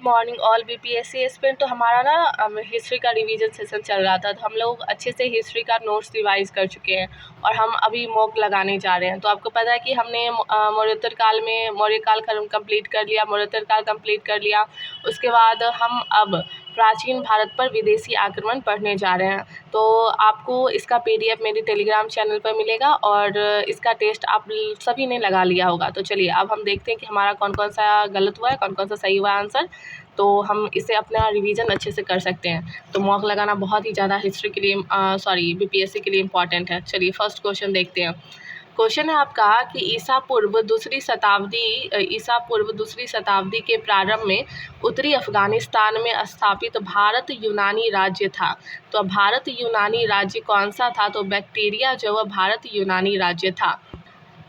Morning all BPSC aspirant. तो हमारा ना हिस्ट्री का रिवीजन सेशन चल रहा था, तो हम लोग अच्छे से हिस्ट्री का नोट्स रिवाइज कर चुके हैं और हम अभी मॉक लगाने जा रहे हैं। तो आपको पता है कि हमने मौर्योत्तर काल में मौर्य काल कंप्लीट कर लिया, मौर्योत्तर काल कंप्लीट कर लिया। उसके बाद हम अब प्राचीन भारत पर विदेशी आक्रमण पढ़ने जा रहे हैं। तो आपको इसका PDF मेरे टेलीग्राम चैनल पर मिलेगा और इसका टेस्ट आप सभी ने लगा लिया होगा। तो चलिए अब हम देखते हैं कि हमारा कौन कौन सा गलत हुआ है, कौन कौन सा सही हुआ आंसर, तो हम इसे अपना रिवीजन अच्छे से कर सकते हैं। तो मॉक लगाना बहुत ही ज़्यादा हिस्ट्री के लिए BPSC के लिए इम्पॉर्टेंट है। चलिए फर्स्ट क्वेश्चन देखते हैं। क्वेश्चन है आपका कि ईसा पूर्व दूसरी शताब्दी के प्रारंभ में उत्तरी अफगानिस्तान में स्थापित भारत यूनानी राज्य था। तो भारत यूनानी राज्य कौन सा था? तो बैक्टीरिया जो वह भारत यूनानी राज्य था।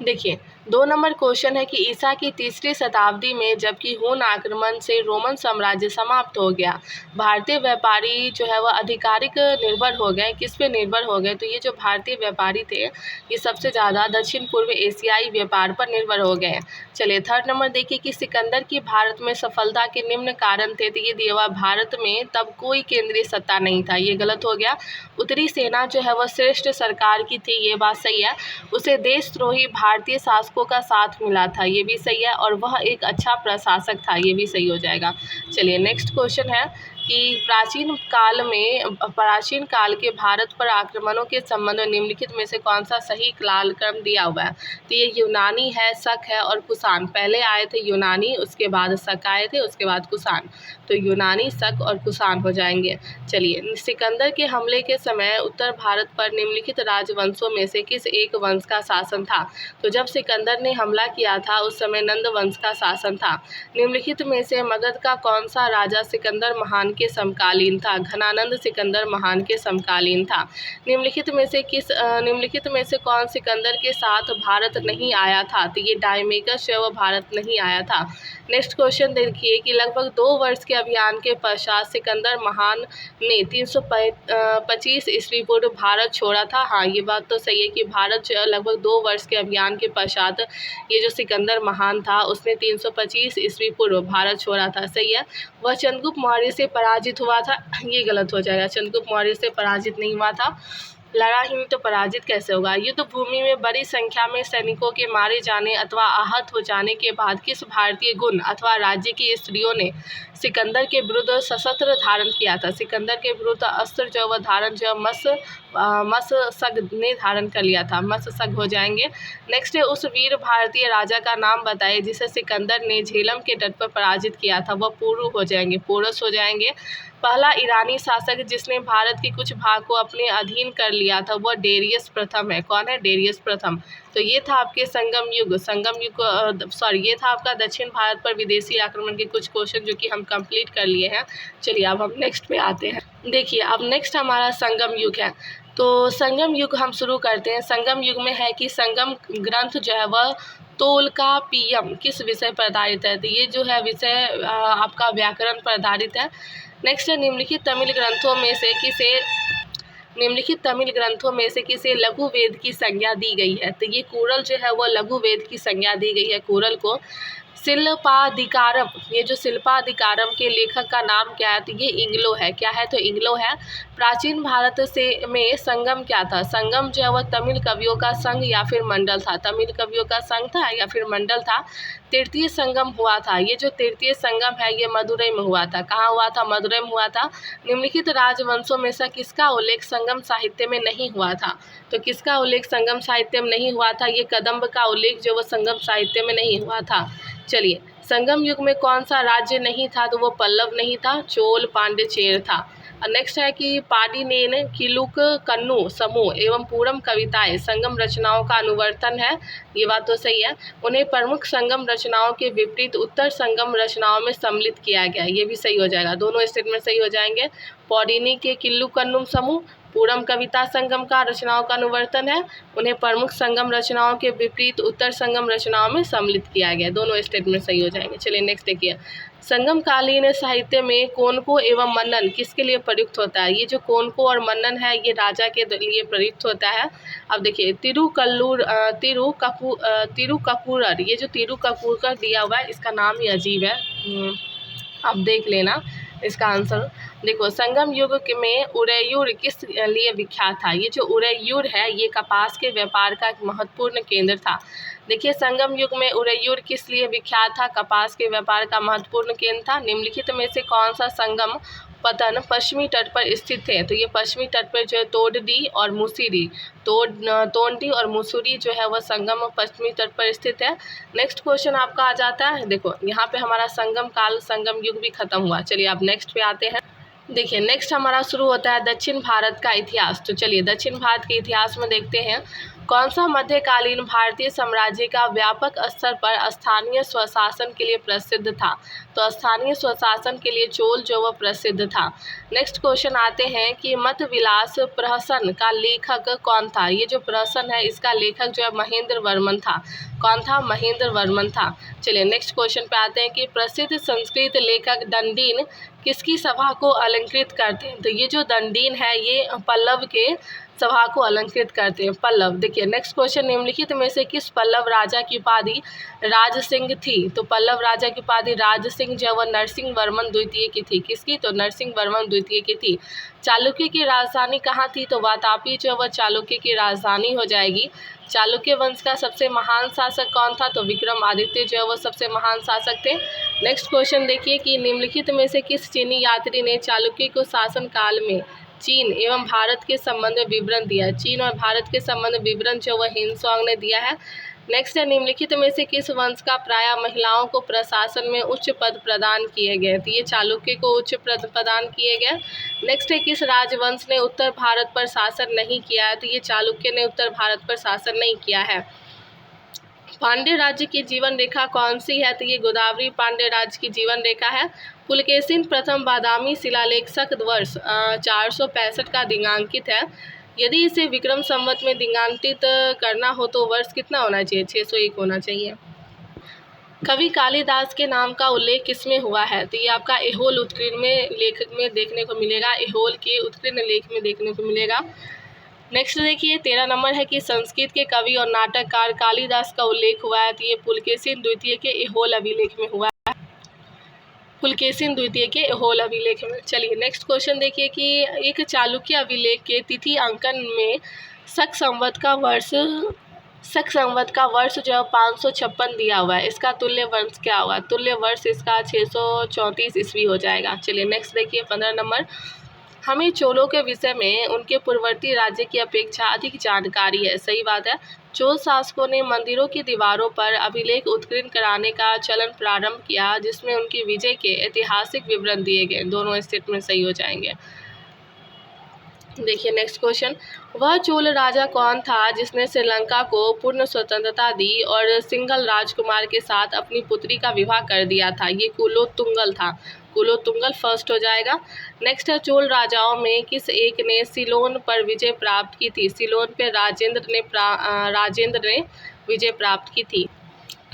देखिए 2 नंबर क्वेश्चन है कि ईसा की तीसरी शताब्दी में जबकि हून आक्रमण से रोमन साम्राज्य समाप्त हो गया, भारतीय व्यापारी जो है वह आधिकारिक निर्भर हो गए। किस पे निर्भर हो गए? तो ये जो भारतीय व्यापारी थे ये सबसे ज़्यादा दक्षिण पूर्व एशियाई व्यापार पर निर्भर हो गए। चलिए थर्ड नंबर देखिए कि सिकंदर की भारत में सफलता के निम्न कारण थे। तो ये दिया हुआ भारत में तब कोई केंद्रीय सत्ता नहीं था, ये गलत हो गया। उत्तरी सेना जो है वह श्रेष्ठ सरकार की थी, ये बात सही है। उसे देशद्रोही भारतीय शासकों का साथ मिला था, ये भी सही है। और वह एक अच्छा प्रशासक था, ये भी सही हो जाएगा। चलिए नेक्स्ट क्वेश्चन है कि प्राचीन काल के भारत पर आक्रमणों के संबंध में निम्नलिखित में से कौन सा सही कालक्रम दिया हुआ है? तो ये यूनानी है, शक है और कुषाण। पहले आए थे यूनानी, उसके बाद शक आए थे, उसके बाद कुषाण। तो यूनानी, शक और कुषाण हो जाएंगे। चलिए सिकंदर के हमले के समय उत्तर भारत पर निम्नलिखित राजवंशों में से किस एक वंश का शासन था? तो जब सिकंदर ने हमला किया था उस समय नंद वंश का शासन था। निम्नलिखित में से मगध का कौन सा राजा सिकंदर महान के समकालीन था? घनानंद सिकंदर महान के समकालीन था। निम्नलिखित में से कौन सिकंदर के साथ भारत नहीं आया था? तो ये डायमेकस जो भारत नहीं आया था। नेक्स्ट क्वेश्चन देखिए कि लगभग 2 वर्ष के अभियान के पश्चात सिकंदर महान ने 325 ईस्वी पूर्व भारत छोड़ा था। हाँ ये बात तो सही है कि भारत जो लगभग 2 वर्ष के अभियान के पश्चात ये जो सिकंदर महान था उसने 325 ईस्वी पूर्व भारत छोड़ा था, सही है। वह चंद्रगुप्त मौर्य से पराजित हुआ था, ये गलत हो जाएगा। चंद्रगुप्त मौर्य से पराजित नहीं हुआ था, लड़ा ही नहीं तो पराजित कैसे होगा। युद्ध भूमि में बड़ी संख्या में सैनिकों के मारे जाने अथवा आहत हो जाने के बाद किस भारतीय गुण अथवा राज्य की स्त्रियों ने सिकंदर के विरुद्ध शस्त्र धारण किया था? सिकंदर के विरुद्ध अस्त्र जो वह धारण जो मससग ने धारण कर लिया था, मससग हो जाएंगे। नेक्स्ट है उस वीर भारतीय राजा का नाम बताइए जिसे सिकंदर ने झेलम के तट पर पराजित किया था। वह पुरु हो जाएंगे, पोरस हो जाएंगे। पहला ईरानी शासक जिसने भारत के कुछ भाग को अपने अधीन कर लिया था वह डेरियस प्रथम है। कौन है? डेरियस प्रथम। तो ये था आपके ये था आपका दक्षिण भारत पर विदेशी आक्रमण के कुछ क्वेश्चन जो कि हम कंप्लीट कर लिए हैं। चलिए अब हम नेक्स्ट पे आते हैं। देखिए अब नेक्स्ट हमारा संगम युग है। तो संगम युग हम शुरू करते हैं। संगम युग में है कि संगम ग्रंथ जो है वह तोल्कापियम किस विषय पर आधारित है? तो ये जो है विषय आपका व्याकरण पर आधारित है। नेक्स्ट है निम्नलिखित तमिल ग्रंथों में से किसे लघु वेद की संज्ञा दी गई है? तो ये कुरल जो है वो लघु वेद की संज्ञा दी गई है कुरल को। शिल्पाधिकारम, ये जो शिल्पाधिकारम के लेखक का नाम क्या है? तो ये इंग्लो है। क्या है? तो इंग्लो है। प्राचीन भारत में संगम क्या था? संगम जो है वह तमिल कवियों का संघ या फिर मंडल था। तमिल कवियों का संघ था या फिर मंडल था। तृतीय संगम हुआ था। ये जो तृतीय संगम है ये मदुरई में हुआ था। कहाँ हुआ था? मदुरई में हुआ था। निम्नलिखित राजवंशों में से किसका उल्लेख संगम साहित्य में नहीं हुआ था? तो किसका उल्लेख संगम साहित्य में नहीं हुआ था? ये कदम्ब का उल्लेख जो वह संगम साहित्य में नहीं हुआ था। चलिए संगम युग में कौन सा राज्य नहीं था? तो वो पल्लव नहीं था, चोल, पांड्य, चेर था। नेक्स्ट है कि पाणिनेन किलुक कन्नू समूह एवं पूरम कविताएं संगम रचनाओं का अनुवर्तन है, ये बात तो सही है। उन्हें प्रमुख संगम रचनाओं के विपरीत उत्तर संगम रचनाओं में सम्मिलित किया गया, ये भी सही हो जाएगा। दोनों स्टेटमेंट सही हो जाएंगे। पौडिनी के किल्लू कन्नूम समूह पूरम कविता संगम का रचनाओं का अनुवर्तन है, उन्हें प्रमुख संगम रचनाओं के विपरीत उत्तर संगम रचनाओं में सम्मिलित किया गया। दोनों स्टेटमेंट सही हो जाएंगे। चलिए नेक्स्ट देखिए। संगम कालीन साहित्य में कोनको एवं मन्नन किसके लिए प्रयुक्त होता है? ये जो कोनको और मन्नन है ये राजा के लिए प्रयुक्त होता है। अब देखिए तिरुकपूरर, ये जो तिरुकपूरर दिया हुआ है इसका नाम ही अजीब है। आप देख लेना इसका आंसर। देखो, संगम युग में उरैयूर किस लिए विख्यात था? ये जो उरैयूर है ये कपास के व्यापार का एक महत्वपूर्ण केंद्र था। देखिए, संगम युग में उरैयूर किस लिए विख्यात था? कपास के व्यापार का महत्वपूर्ण केंद्र था। निम्नलिखित में से कौन सा संगम पतन पश्चिमी तट पर स्थित थे? तो ये पश्चिमी तट पर जो है तोंडी और मुसीरी, तोंडी और मुसूरी जो है वह संगम पश्चिमी तट पर स्थित है। नेक्स्ट क्वेश्चन आपका आ जाता है, देखो यहाँ पे हमारा संगम काल, संगम युग भी खत्म हुआ। चलिए आप नेक्स्ट पे आते हैं। देखिए, नेक्स्ट हमारा शुरू होता है दक्षिण भारत का इतिहास। तो चलिए दक्षिण भारत के इतिहास में देखते हैं कौन सा मध्यकालीन भारतीय साम्राज्य का व्यापक स्तर पर स्थानीय स्वशासन के लिए प्रसिद्ध था? तो स्थानीय स्वशासन के लिए चोल जो वह प्रसिद्ध था। नेक्स्ट क्वेश्चन आते हैं कि मत विलास प्रहसन का लेखक कौन था? ये जो प्रहसन है इसका लेखक जो है महेंद्र वर्मन था। कौन था? महेंद्र वर्मन था। चलिए नेक्स्ट क्वेश्चन पे आते हैं कि प्रसिद्ध संस्कृत लेखक दंडीन किसकी सभा को अलंकृत करते हैं? तो ये जो दंडीन है ये पल्लव के सभा को अलंकृत करते हैं, पल्लव। देखिए नेक्स्ट क्वेश्चन, निम्नलिखित में से किस पल्लव राजा की उपाधि राज सिंह थी? तो पल्लव राजा की उपाधि राज सिंह जो वह नरसिंह वर्मन द्वितीय की थी। किसकी? तो नरसिंह वर्मन द्वितीय की थी। चालुक्य की राजधानी कहाँ थी? तो वातापी जो वह चालुक्य की राजधानी हो जाएगी। चालुक्य वंश का सबसे महान शासक कौन था? तो विक्रमादित्य जो है वो सबसे महान शासक थे। नेक्स्ट क्वेश्चन देखिए कि निम्नलिखित में से किस चीनी यात्री ने चालुक्य को शासन काल में चीन एवं भारत के संबंध में विवरण दिया है? चीन और भारत के संबंध में विवरण जो वह हिंसोंग ने दिया है। नेक्स्ट है, निम्नलिखित में से किस वंश का प्रायः महिलाओं को प्रशासन में उच्च पद प्रदान किए गए? तो ये चालुक्य को उच्च पद प्रदान किए गए। नेक्स्ट है, किस राजवंश ने उत्तर भारत पर शासन नहीं किया है? तो ये चालुक्य ने उत्तर भारत पर शासन नहीं किया है। पांड्य राज्य की जीवन रेखा कौन सी है? तो ये गोदावरी पांड्य राज्य की जीवन रेखा है। पुलकेशिन प्रथम बादामी शिलालेख शक वर्ष 465 का दिनांकित है। यदि इसे विक्रम संवत में दिनांकित करना हो तो वर्ष कितना होना चाहिए? 601 होना चाहिए। कवि कालिदास के नाम का उल्लेख किसमें हुआ है? तो ये आपका एहोल उत्कीर्ण में लेखक में देखने को मिलेगा, एहोल के उत्कीर्ण लेख में देखने को मिलेगा। नेक्स्ट देखिए 13 नंबर है कि संस्कृत के कवि और नाटककार कालिदास का उल्लेख हुआ है। तो ये पुलकेशिन द्वितीय के एहोल अभिलेख में हुआ है, पुलकेशिन द्वितीय के एहोल अभिलेख में। चलिए नेक्स्ट क्वेश्चन देखिए कि एक चालुक्य अभिलेख के तिथि अंकन में शक संवत का वर्ष जो 556 दिया हुआ है, इसका तुल्य वर्ष क्या होगा? तुल्य वर्ष इसका 634 ईस्वी हो जाएगा। चलिए नेक्स्ट देखिए 15 नंबर, हमें चोलों के विषय में उनके पूर्ववर्ती राज्य की अपेक्षा अधिक जानकारी है। सही बात है। चोल शासकों ने मंदिरों की दीवारों पर अभिलेख उत्कीर्ण कराने का चलन प्रारंभ किया जिसमें उनकी विजय के ऐतिहासिक विवरण दिए गए। दोनों स्टेटमेंट सही हो जाएंगे। देखिए नेक्स्ट क्वेश्चन, वह चोल राजा कौन था जिसने श्रीलंका को पूर्ण स्वतंत्रता दी और सिंघल राजकुमार के साथ अपनी पुत्री का विवाह कर दिया था? ये कुलोत्तुंगल था। कुलोत्तुंगल फर्स्ट हो जाएगा। नेक्स्ट है, चोल राजाओं में किस एक ने सिलोन पर विजय प्राप्त की थी? सिलोन पे राजेंद्र ने विजय प्राप्त की थी।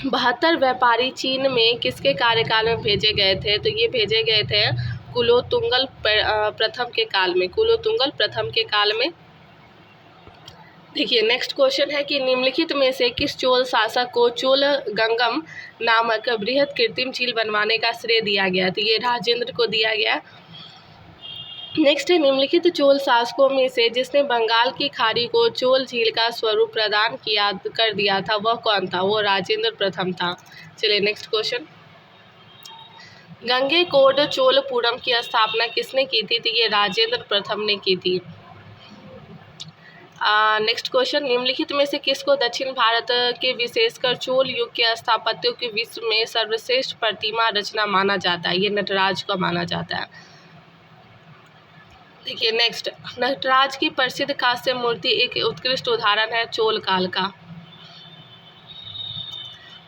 72 व्यापारी चीन में किसके कार्यकाल में भेजे गए थे? तो ये भेजे गए थे कुलोत्तुंगल प्रथम के काल में, कुलोत्तुंगल प्रथम के काल में। देखिए नेक्स्ट क्वेश्चन है कि निम्नलिखित में से किस चोल शासक को चोल गंगम नामक बृहद कृत्रिम झील बनवाने का श्रेय दिया गया? तो ये राजेंद्र को दिया गया। नेक्स्ट है, निम्नलिखित चोल शासकों में से जिसने बंगाल की खाड़ी को चोल झील का स्वरूप प्रदान कर दिया था वह कौन था? वो राजेंद्र प्रथम था। चलिए नेक्स्ट क्वेश्चन, गंगेकोंड चोलपुरम की स्थापना किसने की थी? तो ये राजेंद्र प्रथम ने की थी। नेक्स्ट क्वेश्चन, निम्नलिखित में से किसको दक्षिण भारत के विशेषकर चोल युग के स्थापत्यों के विश्व में सर्वश्रेष्ठ प्रतिमा रचना माना जाता है? ये नटराज को माना जाता है। देखिए नेक्स्ट, नटराज की प्रसिद्ध कांस्य मूर्ति एक उत्कृष्ट उदाहरण है चोल काल का।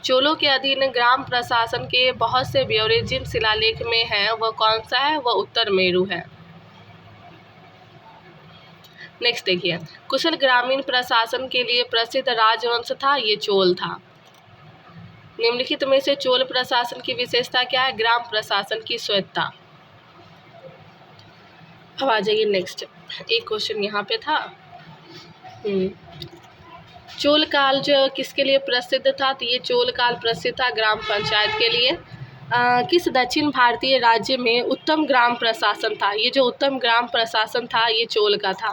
चोलों के अधीन ग्राम प्रशासन के बहुत से ब्यौरे जिन शिलालेख में हैं वह कौन सा है? वह उत्तर मेरु है। नेक्स्ट देखिए, कुशल ग्रामीण प्रशासन के लिए प्रसिद्ध राजवंश था? ये चोल था। निम्नलिखित में से चोल प्रशासन की विशेषता क्या है? ग्राम प्रशासन की स्वायत्तता। अब आ जाइए नेक्स्ट, एक क्वेश्चन यहाँ पे था, चोल काल जो किसके लिए प्रसिद्ध था? तो ये चोल काल प्रसिद्ध था ग्राम पंचायत के लिए। किस दक्षिण भारतीय राज्य में उत्तम ग्राम प्रशासन था? ये जो उत्तम ग्राम प्रशासन था ये चोल का था।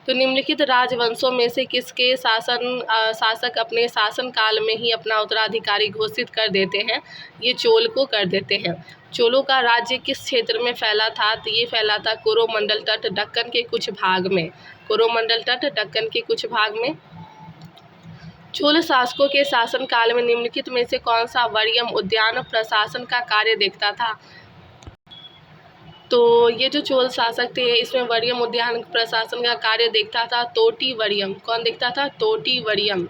तो निम्नलिखित राजवंशों में से किसके शासक अपने शासनकाल में ही अपना उत्तराधिकारी घोषित कर देते हैं? ये चोल को कर देते हैं। चोलों का राज्य किस क्षेत्र में फैला था? तो ये फैला था कोरोमंडल तट, दक्कन के कुछ भाग में। कोरोमंडल तट, दक्कन के कुछ भाग में। चोल शासकों के शासनकाल में निम्नलिखित में से कौन सा वरियम उद्यान प्रशासन का कार्य देखता था? तो ये जो चोल शासक थे इसमें वरियम उद्यान प्रशासन का कार्य देखता था तोटी वरियम। कौन देखता था? तोटी वरियम।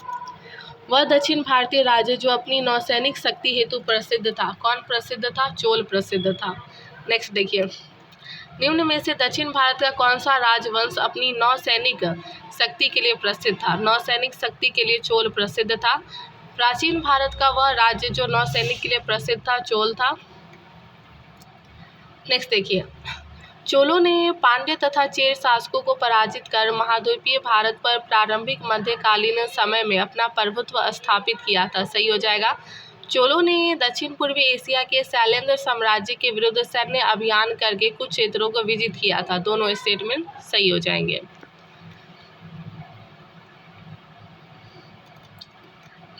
वह दक्षिण भारतीय राज्य जो अपनी नौसैनिक शक्ति हेतु प्रसिद्ध था। कौन प्रसिद्ध था? चोल प्रसिद्ध था। नेक्स्ट देखिए, निम्न में से दक्षिण भारत का कौन सा राजवंश अपनी नौसैनिक शक्ति के लिए प्रसिद्ध था? नौसैनिक शक्ति के लिए चोल प्रसिद्ध था। प्राचीन भारत का वह राज्य जो नौसैनिक के लिए प्रसिद्ध था चोल था। नेक्स्ट देखिए, चोलों ने पांड्य तथा चेर शासकों को पराजित कर महाद्वीपीय भारत पर प्रारंभिक मध्यकालीन समय में अपना प्रभुत्व स्थापित किया था। सही हो जाएगा। चोलों ने दक्षिण पूर्वी एशिया के शैलेंद्र साम्राज्य के विरुद्ध सैन्य अभियान करके कुछ क्षेत्रों को विजित किया था। दोनों स्टेटमेंट सही हो जाएंगे।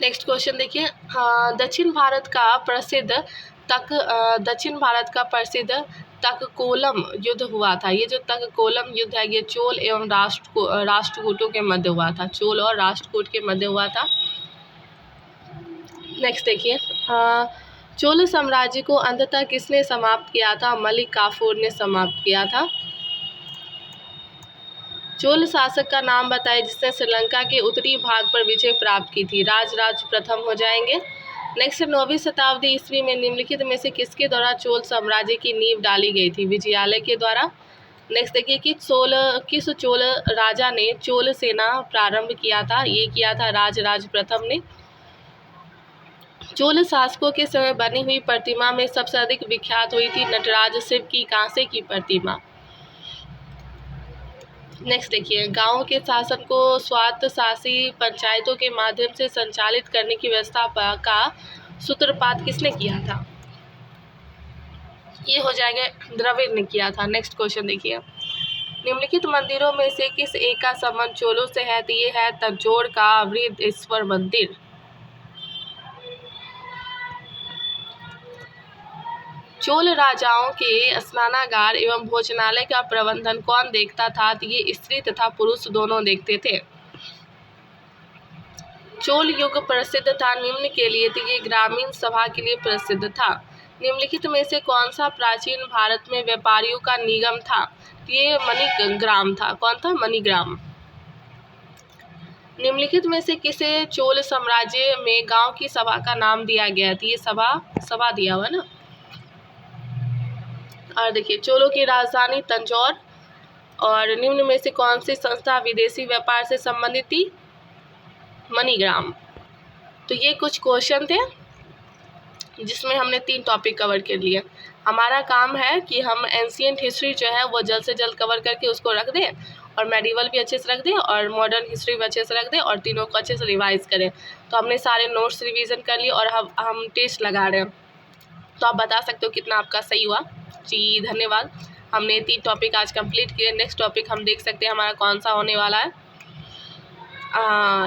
नेक्स्ट क्वेश्चन देखिए, दक्षिण भारत का प्रसिद्ध तककोलम युद्ध हुआ था। ये जो तककोलम युद्ध है ये चोल एवं राष्ट्रकूटों के मध्य हुआ था। चोल और राष्ट्रकूट के मध्य हुआ था। नेक्स्ट देखिए, चोल साम्राज्य को अंततः किसने समाप्त किया था? मलिक काफूर ने समाप्त किया था। चोल शासक का नाम बताए जिसने श्रीलंका के उत्तरी भाग पर विजय प्राप्त की थी। राजराज प्रथम हो जाएंगे। नेक्स्ट, 9वीं शताब्दी ईस्वी में निम्नलिखित में से किसके द्वारा चोल साम्राज्य की नींव डाली गई थी? विजयालय के द्वारा। नेक्स्ट देखिए, किस चोल राजा ने चोल सेना प्रारंभ किया था? ये किया था राजराज प्रथम ने। चोल शासकों के समय बनी हुई प्रतिमा में सबसे अधिक विख्यात हुई थी नटराज शिव की कांसे की प्रतिमा। नेक्स्ट देखिए, गांव के शासन को स्वायत्तशासी पंचायतों के माध्यम से संचालित करने की व्यवस्था का सूत्रपात किसने किया था? ये हो जाएगा द्रविड़ ने किया था। नेक्स्ट क्वेश्चन देखिए, निम्नलिखित मंदिरों में से किस एक का संबंध चोलों से है? तो ये है तंजौर का वृहदेश्वर मंदिर। चोल राजाओं के स्नानागार एवं भोजनालय का प्रबंधन कौन देखता था? तो ये स्त्री तथा पुरुष दोनों देखते थे। चोल युग प्रसिद्ध था निम्न के लिए, तो ये ग्रामीण सभा के लिए प्रसिद्ध था। निम्नलिखित में से कौन सा प्राचीन भारत में व्यापारियों का निगम था? तो ये मणिग्राम था। कौन था? मणिग्राम। निम्नलिखित में से किसे चोल साम्राज्य में गांव की सभा का नाम दिया गया? तो ये सभा दिया हुआ ना। और देखिए, चोलों की राजधानी तंजौर। और निम्न में से कौन सी संस्था विदेशी व्यापार से संबंधित थी? मणिग्राम। तो ये कुछ क्वेश्चन थे जिसमें हमने 3 टॉपिक कवर कर लिए। हमारा काम है कि हम एंशिएंट हिस्ट्री जो है वो जल्द से जल्द कवर करके उसको रख दें, और मेडिवल भी अच्छे से रख दें, और मॉडर्न हिस्ट्री भी अच्छे से रख दें, और तीनों को अच्छे से रिवाइज करें। तो हमने सारे नोट्स रिवीजन कर लिए और हम टेस्ट लगा रहे हैं। तो आप बता सकते हो कितना आपका सही हुआ। जी धन्यवाद। हमने 3 टॉपिक आज कंप्लीट किए। नेक्स्ट टॉपिक हम देख सकते हैं हमारा कौन सा होने वाला है।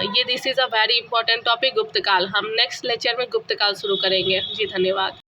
ये this is a very important topic, गुप्तकाल। हम नेक्स्ट लेक्चर में गुप्तकाल शुरू करेंगे। जी धन्यवाद।